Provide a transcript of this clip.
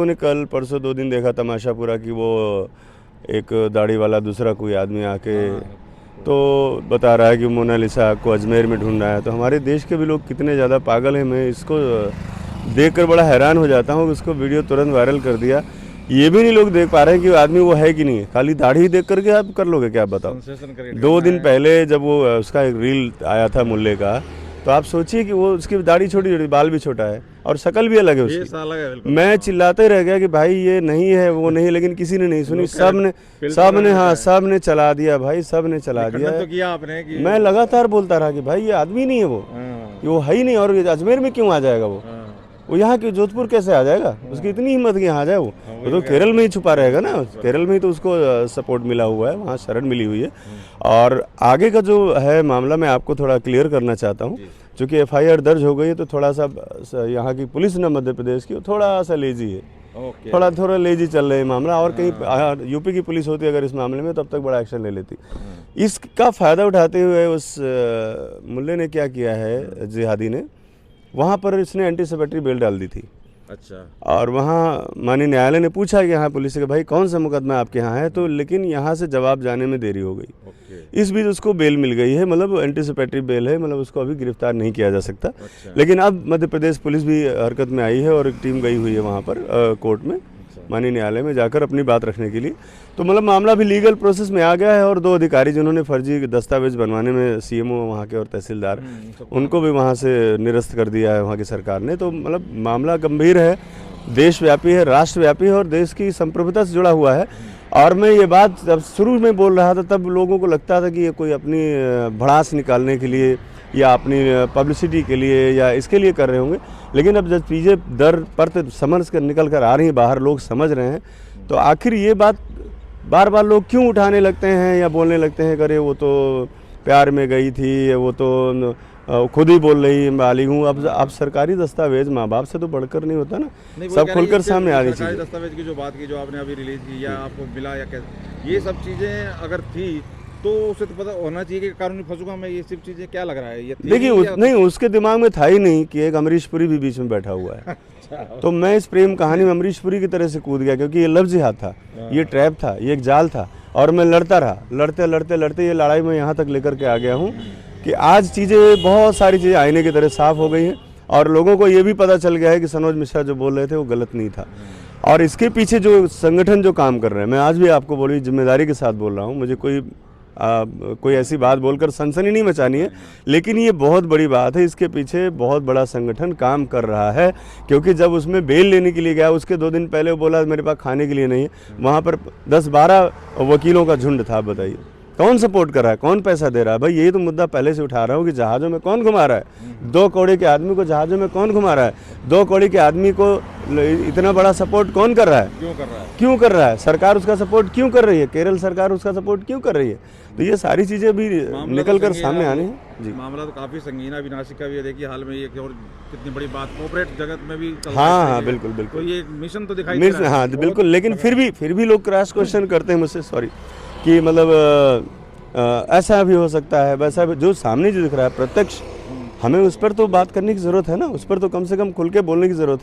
उन्होंने कल परसों 2 दिन देखा तमाशा पूरा कि वो एक दाढ़ी वाला दूसरा कोई आदमी आके तो बता रहा है कि मोनालिसा को अजमेर में ढूंढ रहा है। तो हमारे देश के भी लोग कितने ज़्यादा पागल हैं, मैं इसको देखकर बड़ा हैरान हो जाता हूँ। उसको वीडियो तुरंत वायरल कर दिया। ये भी नहीं लोग देख पा रहे हैं कि वो आदमी वो है कि नहीं है। खाली दाढ़ी देख करके आप कर लोगे क्या, बताओ। 2 दिन पहले जब वो उसका एक रील आया था मुल्ले का, तो आप सोचिए कि वो उसकी दाढ़ी छोटी छोटी, बाल भी छोटा है और शक्ल भी अलग है उसकी। मैं चिल्लाते रह गया कि भाई ये नहीं है, वो नहीं, लेकिन किसी ने नहीं सुनी। सब ने चला दिया भाई, सब ने चला दिया। तो किया आपने कि मैं लगातार बोलता रहा कि भाई ये आदमी नहीं है, वो है ही नहीं। और ये अजमेर में क्यों आ जाएगा वो यहाँ के जोधपुर कैसे आ जाएगा? उसकी इतनी हिम्मत कि यहाँ आ जाए। वो तो केरल में ही छुपा रहेगा ना। केरल में ही तो उसको सपोर्ट मिला हुआ है, वहाँ शरण मिली हुई है। और आगे का जो है मामला मैं आपको थोड़ा क्लियर करना चाहता हूँ। चूँकि FIR दर्ज हो गई है, तो थोड़ा सा यहाँ की पुलिस ना मध्य प्रदेश की थोड़ा सा लेजी है, थोड़ा लेजी चल रहा है मामला। और कहीं यूपी की पुलिस होती अगर इस मामले में, तब तक बड़ा एक्शन ले लेती। इसका फ़ायदा उठाते हुए उस मुल्ले ने क्या किया है, जिहादी ने, वहाँ पर इसने एंटीसिपेटरी बेल डाल दी थी। अच्छा। और वहाँ माननीय न्यायालय ने पूछा कि यहाँ पुलिस से भाई कौन सा मुकदमा आपके यहाँ है, तो लेकिन यहाँ से जवाब जाने में देरी हो गई। इस बीच उसको बेल मिल गई है, मतलब एंटीसिपेटरी बेल है, मतलब उसको अभी गिरफ्तार नहीं किया जा सकता। अच्छा। लेकिन अब मध्य प्रदेश पुलिस भी हरकत में आई है और एक टीम गई हुई है वहाँ पर कोर्ट में, माननीय न्यायालय में जाकर अपनी बात रखने के लिए। तो मतलब मामला भी लीगल प्रोसेस में आ गया है। और 2 अधिकारी जिन्होंने फर्जी दस्तावेज बनवाने में, CMO वहाँ के और तहसीलदार, उनको भी वहाँ से निरस्त कर दिया है वहाँ की सरकार ने। तो मतलब मामला गंभीर है, देशव्यापी है, राष्ट्रव्यापी है और देश की संप्रभुता से जुड़ा हुआ है। और मैं ये बात जब शुरू में बोल रहा था, तब लोगों को लगता था कि ये कोई अपनी भड़ास निकालने के लिए या अपनी पब्लिसिटी के लिए या इसके लिए कर रहे होंगे। लेकिन अब जब चीज़ें दर पर समझ कर निकल कर आ रही हैं बाहर, लोग समझ रहे हैं, तो आखिर ये बात बार बार लोग क्यों उठाने लगते हैं या बोलने लगते हैं, करे वो तो प्यार में गई थी, वो तो खुद ही बोल रही वाली हूँ। अब सरकारी दस्तावेज माँ बाप से तो बढ़कर नहीं होता ना, सब खुलकर सामने आ रही चीज़ें। दस्तावेज की जो बात की, जो आपने अभी रिलीज की या आपको मिला या कैसे, ये सब चीज़ें अगर थी तो उसे तो पता होना चाहिए कि कानूनी फंसूंगा मैं। ये सब चीज़ें क्या लग रहा है, ये देखिए नहीं, उसके दिमाग में था ही नहीं कि एक अमरीश पुरी भी बीच में बैठा हुआ है। तो मैं इस प्रेम कहानी में अमरीश पुरी की तरह से कूद गया, क्योंकि ये लव जिहाद था, ये ट्रैप था, ये एक जाल था। और मैं लड़ता रहा, लड़ते ये लड़ाई में यहाँ तक लेकर के आ गया हूँ कि आज चीज़ें, बहुत सारी चीज़ें आईने की तरह साफ हो गई हैं। और लोगों को ये भी पता चल गया है कि सनोज मिश्रा जो बोल रहे थे वो गलत नहीं था। और इसके पीछे जो संगठन जो काम कर रहे हैं, मैं आज भी आपको बोली जिम्मेदारी के साथ बोल रहा हूँ, मुझे कोई ऐसी बात बोलकर सनसनी नहीं मचानी है, लेकिन ये बहुत बड़ी बात है। इसके पीछे बहुत बड़ा संगठन काम कर रहा है। क्योंकि जब उसमें बेल लेने के लिए गया, उसके 2 दिन पहले वो बोला मेरे पास खाने के लिए नहीं है। वहाँ पर 10-12 वकीलों का झुंड था। बताइए कौन सपोर्ट कर रहा है, कौन पैसा दे रहा है? भाई यही तो मुद्दा पहले से उठा रहा हूँ कि जहाज़ों में कौन घुमा रहा है? 2 कौड़ी के आदमी को जहाज़ों में कौन घुमा रहा है? 2 कौड़ी के आदमी को इतना बड़ा सपोर्ट कौन कर रहा है? क्यों कर रहा है? सरकार उसका सपोर्ट क्यों कर रही है? केरल सरकार उसका सपोर्ट क्यों कर रही है? तो ये सारी चीज़ें भी निकल कर सामने आनी है। जी, मामला तो काफ़ी संगीन है। विनाशिक का भी देखिए, हाल में ये और कितनी बड़ी बात कॉर्पोरेट जगत में भी चल रही है। हाँ, बिल्कुल। तो ये मिशन तो दिखाई दे रहा है। हाँ बिल्कुल, लेकिन फिर भी लोग क्रॉस क्वेश्चन करते हैं मुझसे, सॉरी, कि मतलब ऐसा भी हो सकता है, वैसा भी। जो सामने जो दिख रहा है प्रत्यक्ष, हमें उस पर तो बात करने की ज़रूरत है ना, उस पर तो कम से कम खुल के बोलने की ज़रूरत है।